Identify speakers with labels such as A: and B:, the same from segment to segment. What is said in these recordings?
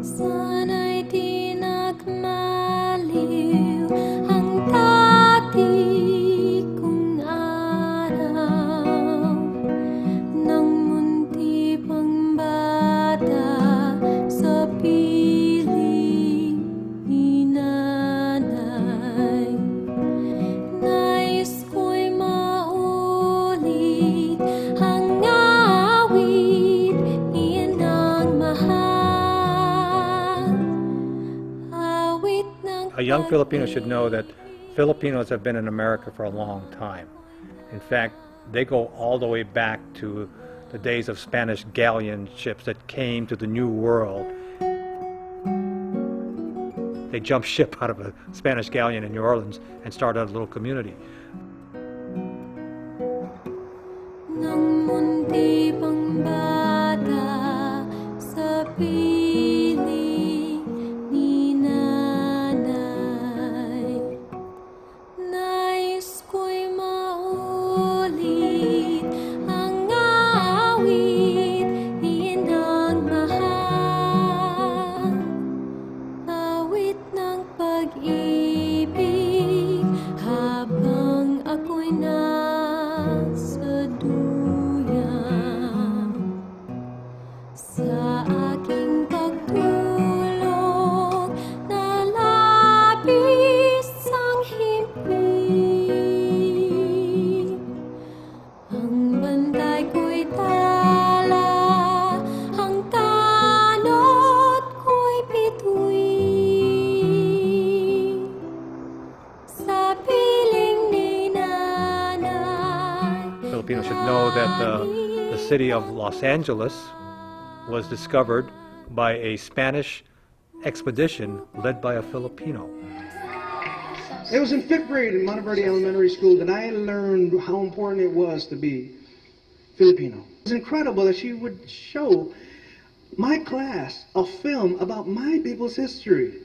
A: Sana'y di nagmaliw ang dati kong araw nang munti pang bata sa piling inanay. Nais ko'y maulit ang awit, iyan ang mahal. Awit ng
B: A young Filipino should know that Filipinos have been in America for a long time. In fact, they go all the way back to the days of Spanish galleon ships that came to the New World. They jumped ship out of a Spanish galleon in New Orleans and started a little community.
A: nang munti pang bata sa piling ni nanay. Nais ko'y maulit ang awit, iyan ang mahal. Awit ng pag-ibig habang ako'y nasa duyan. Sa aking pagtulog na labis ang himpi, ang bantay ko'y tala, ang tanod ko'y bituin. Sa piling ni nanay.
B: Filipinos should know that the city of Los Angeles was discovered by a Spanish expedition led by a Filipino.
C: It was in 5th grade in Monteverde Elementary School that I learned how important it was to be Filipino. It was incredible that she would show my class a film about my people's history.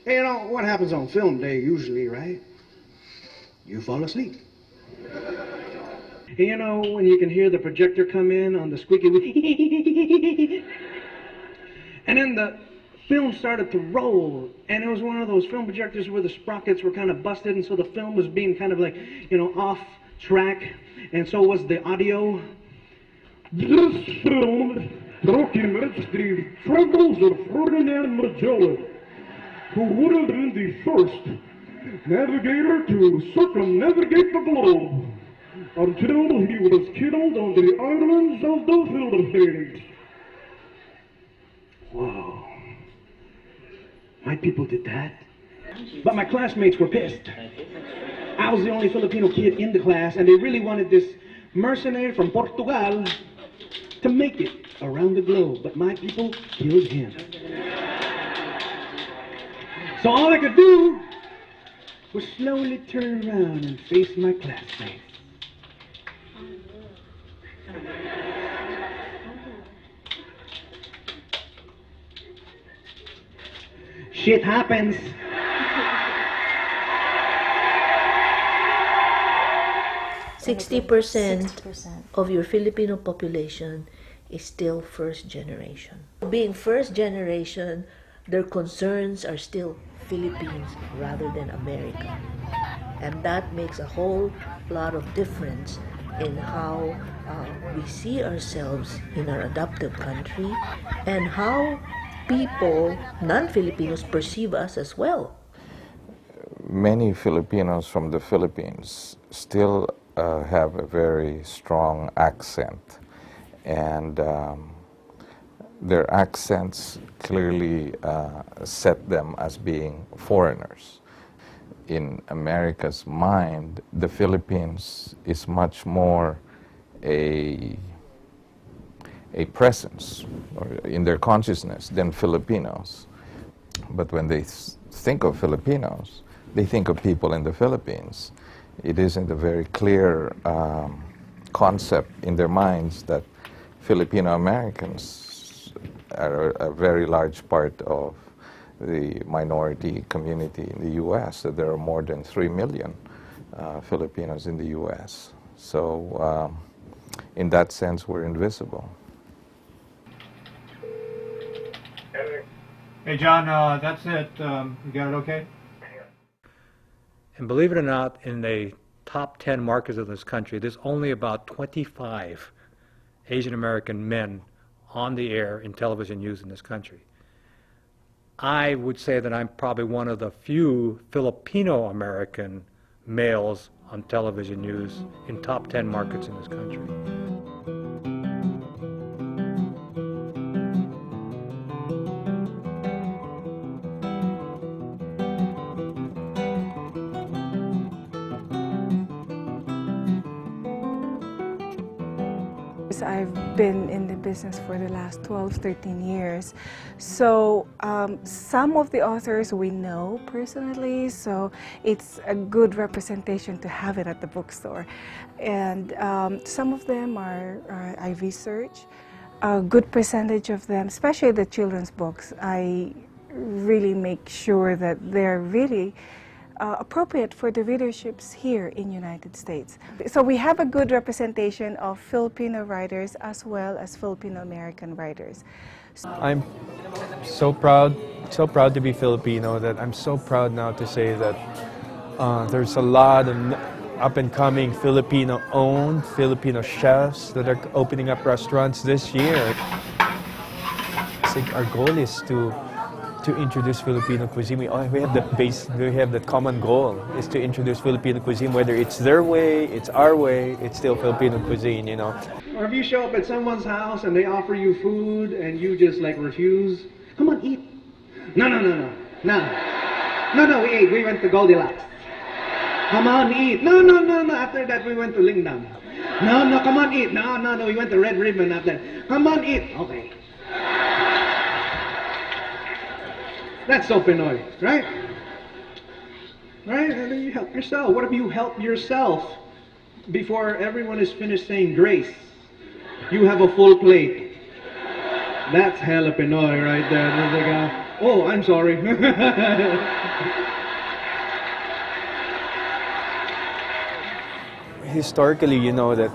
C: And you know, what happens on film day usually, right? You fall asleep. And you know, when you can hear the projector come in on the squeaky wheel, and then the film started to roll, and it was one of those film projectors where the sprockets were kind of busted, and so the film was being kind of like, you know, off track, and so was the audio.
D: This film documents the struggles of Ferdinand Magellan, who would have been the first navigator to circumnavigate the globe until he was killed on the islands of the Philippines.
C: Wow. My people did that. But my classmates were pissed. I was the only Filipino kid in the class, and they really wanted this mercenary from Portugal to make it around the globe. But my people killed him. So all I could do was slowly turn around and face my classmates. Shit happens.
E: Sixty percent of your Filipino population is still first generation. Being first generation, their concerns are still Philippines rather than America. And that makes a whole lot of difference in how we see ourselves in our adopted country and how people, non-Filipinos, perceive us as well.
F: Many Filipinos from the Philippines still have a very strong accent, and their accents clearly set them as being foreigners. In America's mind, the Philippines is much more a presence in their consciousness than Filipinos. But when they think of Filipinos, they think of people in the Philippines. It isn't a very clear concept in their minds that Filipino Americans are a very large part of the minority community in the U.S., that there are more than 3 million Filipinos in the U.S. So in that sense, we're invisible.
B: Hey, John, that's it. You got it okay? And believe it or not, in the top 10 markets of this country, there's only about 25 Asian American men on the air in television news in this country. I would say that I'm probably one of the few Filipino American males on television news in top 10 markets in this country.
G: I've been in the business for the last 12, 13 years. So some of the authors we know personally, so it's a good representation to have it at the bookstore. And some of them are I research. A good percentage of them, especially the children's books, I really make sure that they're really appropriate for the readerships here in United States. So we have a good representation of Filipino writers as well as Filipino American writers.
H: I'm so proud to be Filipino, that I'm so proud now to say that there's a lot of up-and-coming Filipino-owned Filipino chefs that are opening up restaurants this year. I think our goal is to introduce Filipino cuisine. We have that common goal, is to introduce Filipino cuisine, whether it's their way, it's our way, it's still Filipino cuisine, you know.
C: Or if you show up at someone's house and they offer you food and you just like refuse, come on, eat. No, we went to Goldilocks. Come on, eat. No. After that, we went to Lingdam. No, come on, eat. No, we went to Red Ribbon after. Come on, eat. Okay. That's so Pinoy, right? Right? And then you help yourself. What if you help yourself before everyone is finished saying grace? You have a full plate. That's hella Pinoy right there. There's like oh, I'm sorry.
H: Historically, you know that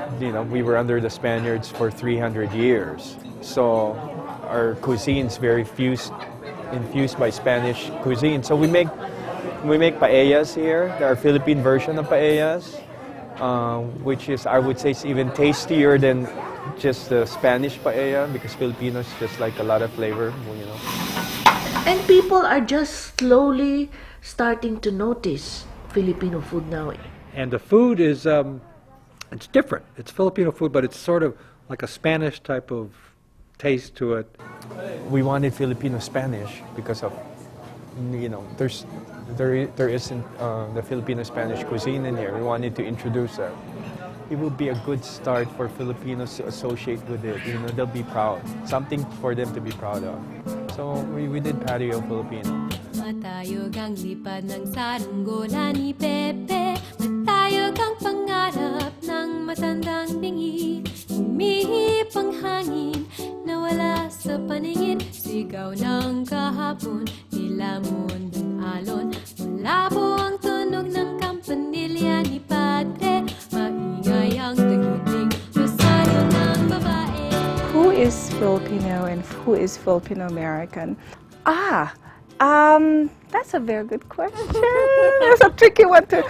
H: we were under the Spaniards for 300 years. So our cuisine's very infused by Spanish cuisine. So we make paellas here. There are Philippine version of paellas, which is, I would say, is even tastier than just the Spanish paella, because Filipinos just like a lot of flavor,
E: And people are just slowly starting to notice Filipino food now.
B: And the food is, it's different. It's Filipino food, but it's sort of like a Spanish type of taste to it.
H: We wanted Filipino Spanish because of, there isn't the Filipino Spanish cuisine in here. We wanted to introduce that. It will be a good start for Filipinos to associate with it. They'll be proud. Something for them to be proud of. So we did Patio Filipino.
A: Matayog ang lipad ng saranggola ni Pepe. Matayog ang pangarap ng matandang bingi. Umihip ang hangin, nawala sa paningin. Sigaw ng kahapon, nilamon ng alon. Malabo ang tunog ng kampanilya ni Padre. Maingay ang taguding rosaryo ng babae.
G: Who is Filipino and who is Filipino American? That's a very good question. That's a tricky one too.